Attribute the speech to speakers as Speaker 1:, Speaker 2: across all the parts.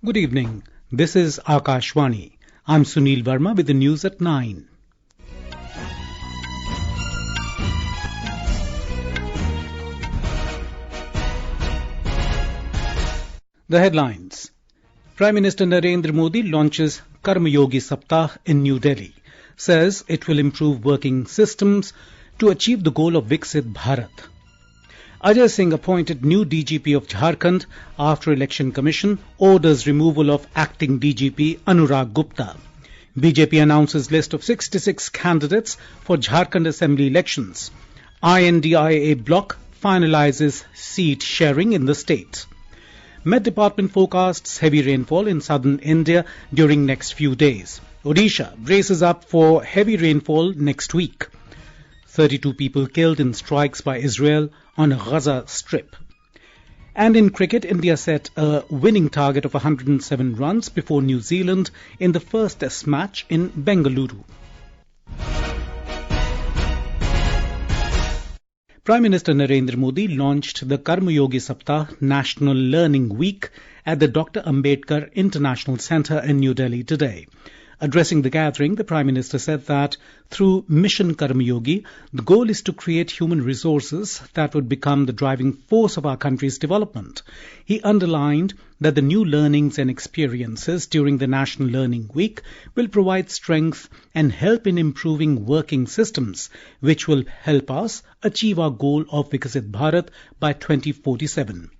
Speaker 1: Good evening. This is Akashvani. I'm Sunil Verma with the news at 9. The headlines. Prime Minister Narendra Modi launches Karmayogi Saptah in New Delhi, says it will improve working systems to achieve the goal of Viksit Bharat. Ajay Singh appointed new DGP of Jharkhand after Election Commission orders removal of Acting DGP Anurag Gupta. BJP announces list of 66 candidates for Jharkhand Assembly Elections. I.N.D.I.A bloc finalises seat sharing in the state. Met Department forecasts heavy rainfall in southern India during next few days. Odisha braces up for heavy rainfall next week. 32 people killed in strikes by Israel on Gaza Strip. And in cricket, India set a winning target of 107 runs before New Zealand in the first test match in Bengaluru. Prime Minister Narendra Modi launched the Karmayogi Saptah National Learning Week at the Dr. Ambedkar International Centre in New Delhi today. Addressing the gathering, the Prime Minister said that through Mission Karmayogi, the goal is to create human resources that would become the driving force of our country's development. He underlined that the new learnings and experiences during the National Learning Week will provide strength and help in improving working systems, which will help us achieve our goal of Viksit Bharat by 2047.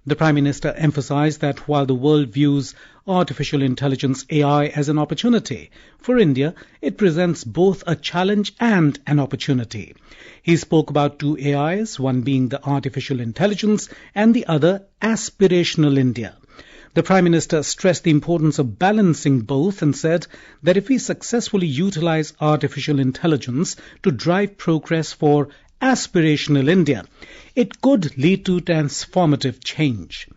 Speaker 1: The Prime Minister emphasized that while the world views artificial intelligence AI as an opportunity, for India it presents both a challenge and an opportunity. He spoke about two AIs, one being the artificial intelligence and the other aspirational India. The Prime Minister stressed the importance of balancing both and said that if we successfully utilize artificial intelligence to drive progress for aspirational India, it could lead to transformative change.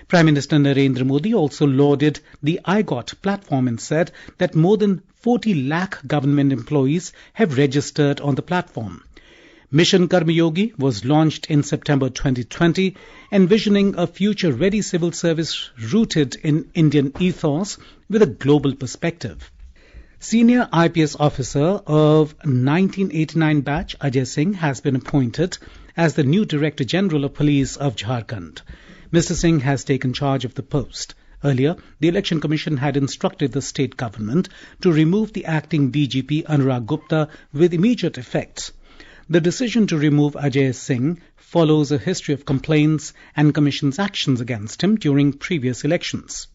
Speaker 1: Prime Minister Narendra Modi also lauded the I.N.D.I.A platform and said that more than 40 lakh government employees have registered on the platform. Mission Karmayogi was launched in September 2020, envisioning a future-ready civil service rooted in Indian ethos with a global perspective. Senior IPS officer of 1989 batch Ajay Singh has been appointed as the new Director General of Police of Jharkhand. Mr. Singh has taken charge of the post. Earlier, the Election Commission had instructed the state government to remove the acting DGP Anurag Gupta with immediate effect. The decision to remove Ajay Singh follows a history of complaints and Commission's actions against him during previous elections.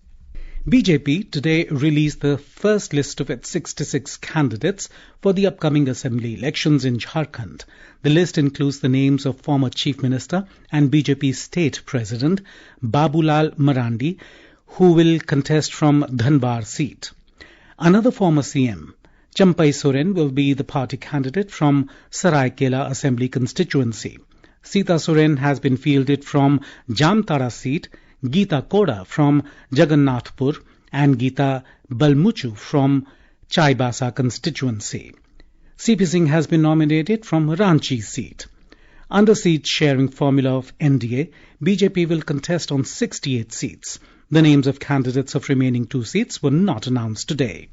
Speaker 1: BJP today released the first list of its 66 candidates for the upcoming assembly elections in Jharkhand. The list includes the names of former Chief Minister and BJP State President Babulal Marandi, who will contest from Dhanbad seat. Another former CM, Champai Soren, will be the party candidate from Saraikela Assembly constituency. Sita Soren has been fielded from Jamtara seat, Geeta Koda from Jagannathpur and Geeta Balmuchu from Chaibasa constituency. CP Singh has been nominated from Ranchi seat. Under seat sharing formula of I.N.D.I.A, BJP will contest on 68 seats. The names of candidates of remaining 2 seats were not announced today.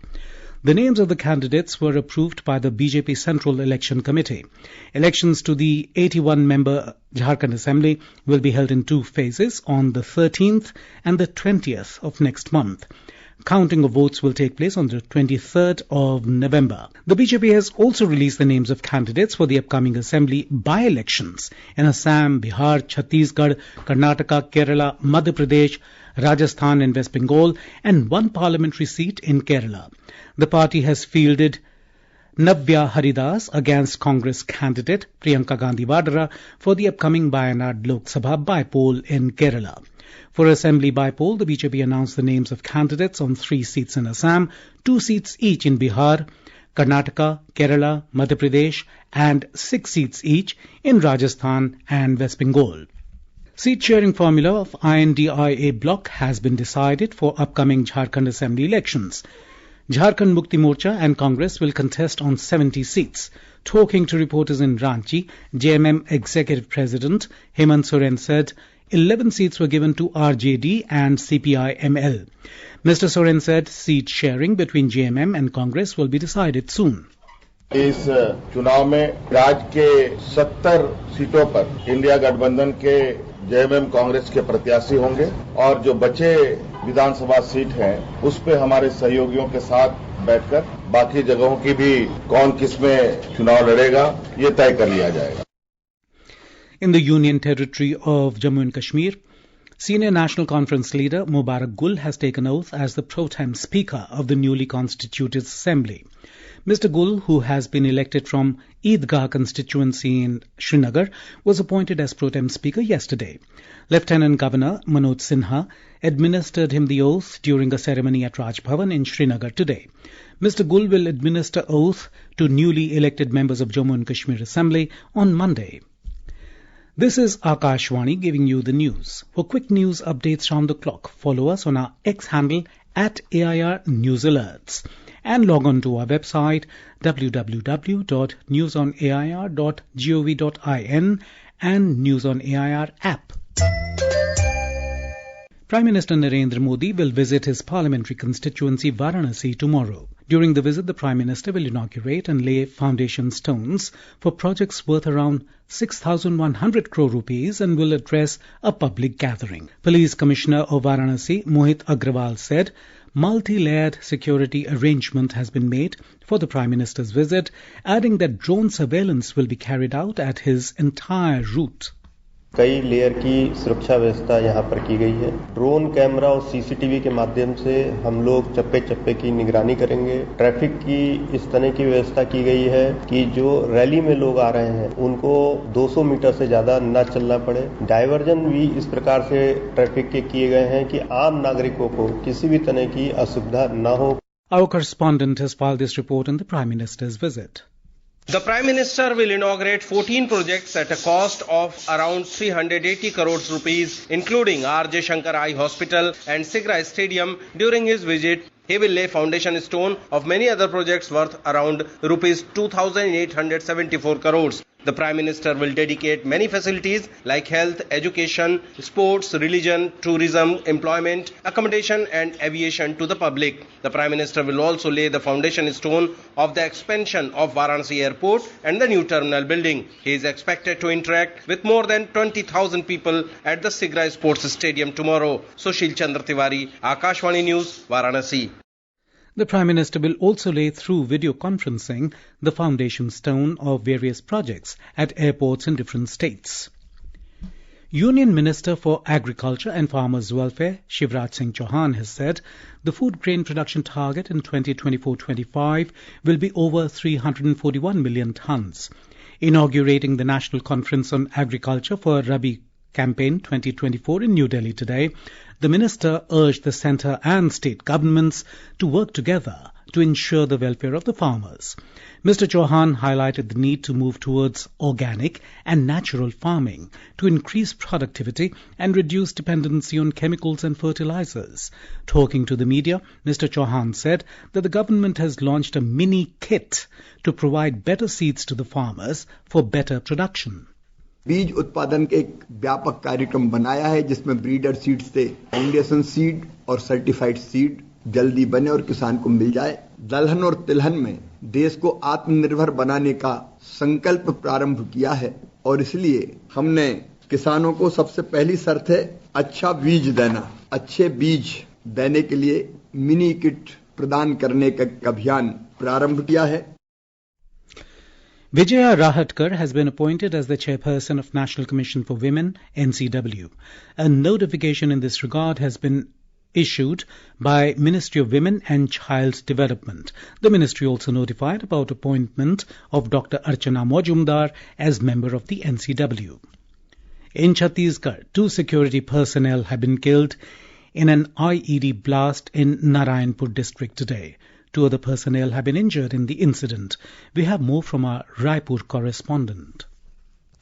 Speaker 1: The names of the candidates were approved by the BJP Central Election Committee. Elections to the 81-member Jharkhand Assembly will be held in 2 phases on the 13th and the 20th of next month. Counting of votes will take place on the 23rd of November. The BJP has also released the names of candidates for the upcoming assembly by-elections in Assam, Bihar, Chhattisgarh, Karnataka, Kerala, Madhya Pradesh, Rajasthan and West Bengal, and 1 parliamentary seat in Kerala. The party has fielded Navya Haridas against Congress candidate Priyanka Gandhi Vadra for the upcoming Wayanad Lok Sabha by-poll in Kerala. For Assembly by-poll, the BJP announced the names of candidates on 3 seats in Assam, 2 seats each in Bihar, Karnataka, Kerala, Madhya Pradesh, and 6 seats each in Rajasthan and West Bengal. Seat sharing formula of I.N.D.I.A bloc has been decided for upcoming Jharkhand Assembly elections. Jharkhand Mukti Morcha and Congress will contest on 70 seats. Talking to reporters in Ranchi, JMM Executive President Hemant Soren said 11 seats were given to RJD and CPI-ML. Mr. Soren said seat sharing between JMM and Congress will be decided soon.
Speaker 2: इस चुनाव में राज्य के 70 सीटों पर India गठबंधन के JMM Congress के प्रत्याशी होंगे और जो बचे विधानसभा सीट हैं उस पे हमारे सहयोगियों के साथ बैठकर बाकी जगहों की भी कौन किसमें चुनाव लड़ेगा ये तय कर लिया जाएगा.
Speaker 1: In the Union Territory of Jammu and Kashmir, Senior National Conference leader Mubarak Gul has taken oath as the pro tem Speaker of the newly constituted Assembly. Mr. Gul, who has been elected from Eidgah constituency in Srinagar, was appointed as pro tem Speaker yesterday. Lieutenant Governor Manoj Sinha administered him the oath during a ceremony at Raj Bhavan in Srinagar today. Mr. Gul will administer oath to newly elected members of Jammu and Kashmir Assembly on Monday. This is Akashvani giving you the news. For quick news updates round the clock, follow us on our X handle at AIR News Alerts and log on to our website www.newsonair.gov.in and News on AIR app. Prime Minister Narendra Modi will visit his parliamentary constituency Varanasi tomorrow. During the visit, the Prime Minister will inaugurate and lay foundation stones for projects worth around 6,100 crore rupees and will address a public gathering. Police Commissioner of Varanasi, Mohit Agrawal, said multi-layered security arrangement has been made for the Prime Minister's visit, adding that drone surveillance will be carried out at his entire route.
Speaker 3: कई layer की सुरक्षा व्यवस्था यहाँ पर की गई है. Drone camera और सीसीटीवी के माध्यम से हम लोग चप्पे चप्पे की निगरानी करेंगे. ट्रैफिक की इस तरह की व्यवस्था की गई है कि जो रैली में लोग आ रहे हैं उनको 200 मीटर से ज्यादा न चलना पड़े. डायवर्जन भी इस प्रकार से ट्रैफिक के किए गए हैं कि आम नागरिकों को किसी भी तरह की असुविधा न हो.
Speaker 1: Our correspondent has filed this report on the Prime Minister's visit.
Speaker 4: The Prime Minister will inaugurate 14 projects at a cost of around 380 crores rupees, including R.J. Shankar Eye Hospital and Sigra Stadium. During his visit, he will lay foundation stone of many other projects worth around rupees 2,874 crores. The Prime Minister will dedicate many facilities like health, education, sports, religion, tourism, employment, accommodation and aviation to the public. The Prime Minister will also lay the foundation stone of the expansion of Varanasi Airport and the new terminal building. He is expected to interact with more than 20,000 people at the Sigra Sports Stadium tomorrow. Sushil Chandra Tiwari, Akashvani News, Varanasi.
Speaker 1: The Prime Minister will also lay through video conferencing the foundation stone of various projects at airports in different states. Union Minister for Agriculture and Farmers Welfare, Shivraj Singh Chauhan, has said the food grain production target in 2024-25 will be over 341 million tons. Inaugurating the National Conference on Agriculture for Rabi Campaign 2024 in New Delhi today, the minister urged the centre and state governments to work together to ensure the welfare of the farmers. Mr. Chauhan highlighted the need to move towards organic and natural farming to increase productivity and reduce dependency on chemicals and fertilizers. Talking to the media, Mr. Chauhan said that the government has launched a mini kit to provide better seeds to the farmers for better production.
Speaker 5: बीज उत्पादन के एक व्यापक कार्यक्रम बनाया है जिसमें breeder seed से फाउंडेशन सीड और सर्टिफाइड सीड जल्दी बने और किसान को मिल जाए. दलहन और तिलहन में देश को आत्मनिर्भर बनाने का संकल्प प्रारंभ किया है और इसलिए हमने किसानों को सबसे पहली शर्त है अच्छा बीज देना. अच्छे बीज देने के लिए मिनी किट प्रदान करने का अभियान प्रारंभ किया है.
Speaker 1: Vijaya Rahatkar has been appointed as the chairperson of National Commission for Women, NCW. A notification in this regard has been issued by Ministry of Women and Child Development. The ministry also notified about appointment of Dr. Archana Majumdar as member of the NCW. In Chhattisgarh, 2 security personnel have been killed in an IED blast in Narayanpur district today. 2 other personnel have been injured in the incident. We have more from our Raipur correspondent.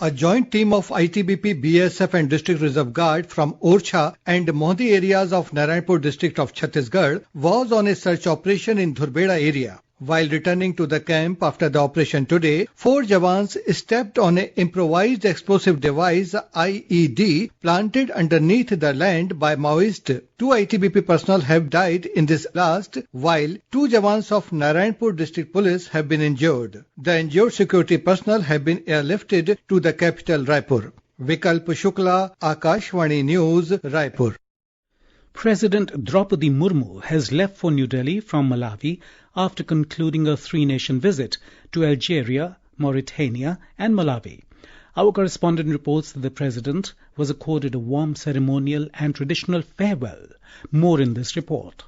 Speaker 6: A joint team of ITBP, BSF and District Reserve Guard from Orchha and Mohdi areas of Narayanpur district of Chhattisgarh was on a search operation in Dhurbeda area. While returning to the camp after the operation today, 4 Jawans stepped on an improvised explosive device IED planted underneath the land by Maoists. 2 ITBP personnel have died in this blast, while 2 Jawans of Narayanpur District Police have been injured. The injured security personnel have been airlifted to the capital Raipur. Vikalp Shukla, Akashvani News, Raipur.
Speaker 1: President Draupadi Murmu has left for New Delhi from Malawi after concluding a 3-nation visit to Algeria, Mauritania and Malawi. Our correspondent reports that the President was accorded a warm ceremonial and traditional farewell. More in this report.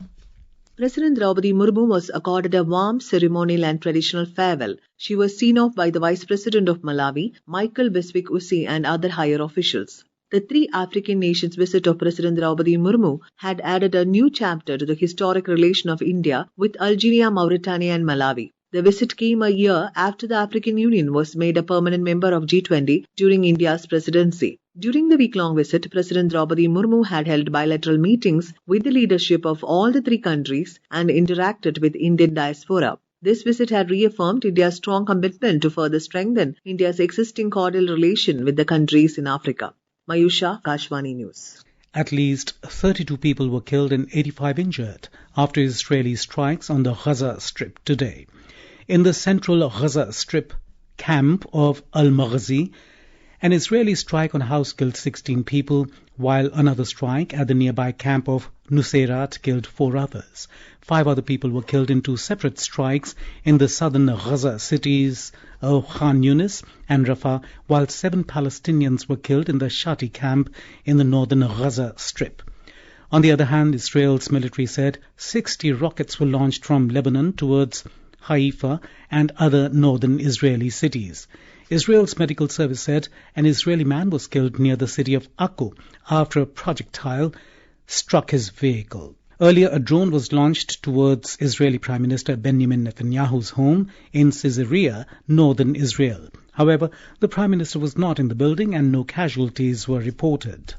Speaker 7: President Draupadi Murmu was accorded a warm ceremonial and traditional farewell. She was seen off by the Vice President of Malawi, Michael Beswick Ussi, and other higher officials. The 3 African nations visit of President Draupadi Murmu had added a new chapter to the historic relation of India with Algeria, Mauritania and Malawi. The visit came a year after the African Union was made a permanent member of G20 during India's presidency. During the week-long visit, President Draupadi Murmu had held bilateral meetings with the leadership of all the 3 countries and interacted with Indian diaspora. This visit had reaffirmed India's strong commitment to further strengthen India's existing cordial relation with the countries in Africa. Mayusha, Kashwani News.
Speaker 1: At least 32 people were killed and 85 injured after Israeli strikes on the Gaza Strip today. In the central Gaza Strip camp of Al-Maghazi, an Israeli strike on a house killed 16 people, while another strike at the nearby camp of Nuseirat killed 4 others. 5 other people were killed in 2 separate strikes in the southern Gaza cities of Khan Yunis and Rafah, while 7 Palestinians were killed in the Shati camp in the northern Gaza Strip. On the other hand, Israel's military said 60 rockets were launched from Lebanon towards Haifa and other northern Israeli cities. Israel's medical service said an Israeli man was killed near the city of Akko after a projectile struck his vehicle. Earlier, a drone was launched towards Israeli Prime Minister Benjamin Netanyahu's home in Caesarea, northern Israel. However, the Prime Minister was not in the building and no casualties were reported.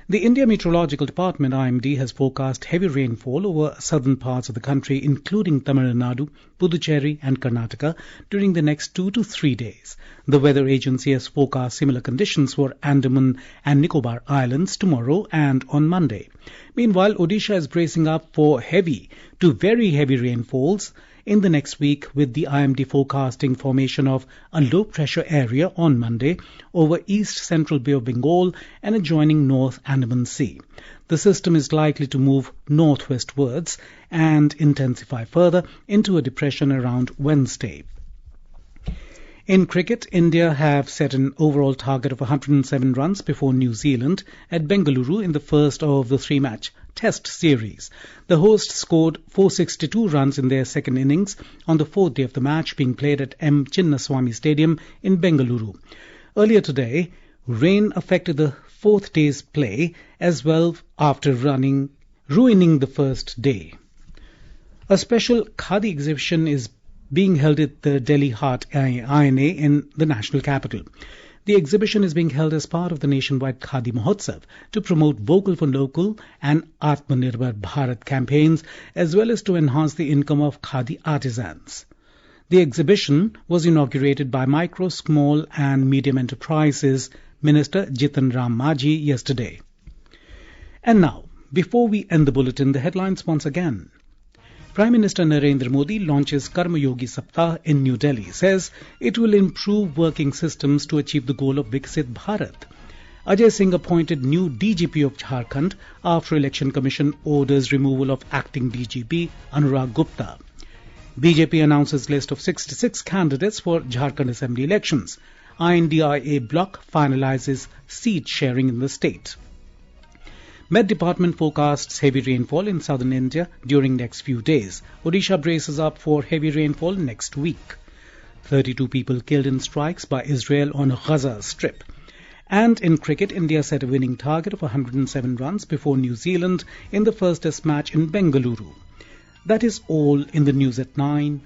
Speaker 1: The India Meteorological Department (I.N.D.I.A) has forecast heavy rainfall over southern parts of the country, including Tamil Nadu, Puducherry and Karnataka, during the next 2 to 3 days. The weather agency has forecast similar conditions for Andaman and Nicobar Islands tomorrow and on Monday. Meanwhile, Odisha is bracing up for heavy to very heavy rainfalls in the next week, with the I.M.D. forecasting formation of a low-pressure area on Monday over East Central Bay of Bengal and adjoining North Andaman Sea. The system is likely to move northwestwards and intensify further into a depression around Wednesday. In cricket, India have set an overall target of 107 runs before New Zealand at Bengaluru in the first of the 3-match Test series. The hosts scored 462 runs in their second innings on the 4th day of the match being played at M. Chinnaswamy Stadium in Bengaluru. Earlier today, rain affected the 4th day's play as well after ruining the first day. A special Khadi exhibition is being held at the Delhi Heart I.N.D.I.A in the national capital. The exhibition is being held as part of the nationwide Khadi Mahotsav to promote Vocal for Local and Atmanirbhar Bharat campaigns, as well as to enhance the income of Khadi artisans. The exhibition was inaugurated by Micro, Small and Medium Enterprises Minister Jitan Ram Majhi yesterday. And now, before we end the bulletin, the headlines once again. Prime Minister Narendra Modi launches Karmayogi Saptah in New Delhi, says it will improve working systems to achieve the goal of Viksit Bharat. Ajay Singh appointed new DGP of Jharkhand after Election Commission orders removal of Acting DGP Anurag Gupta. BJP announces list of 66 candidates for Jharkhand Assembly Elections. I.N.D.I.A bloc finalises seat sharing in the state. Met Department forecasts heavy rainfall in southern India during next few days. Odisha braces up for heavy rainfall next week. 32 people killed in strikes by Israel on Gaza Strip. And in cricket, India set a winning target of 107 runs before New Zealand in the first test match in Bengaluru. That is all in the news at 9.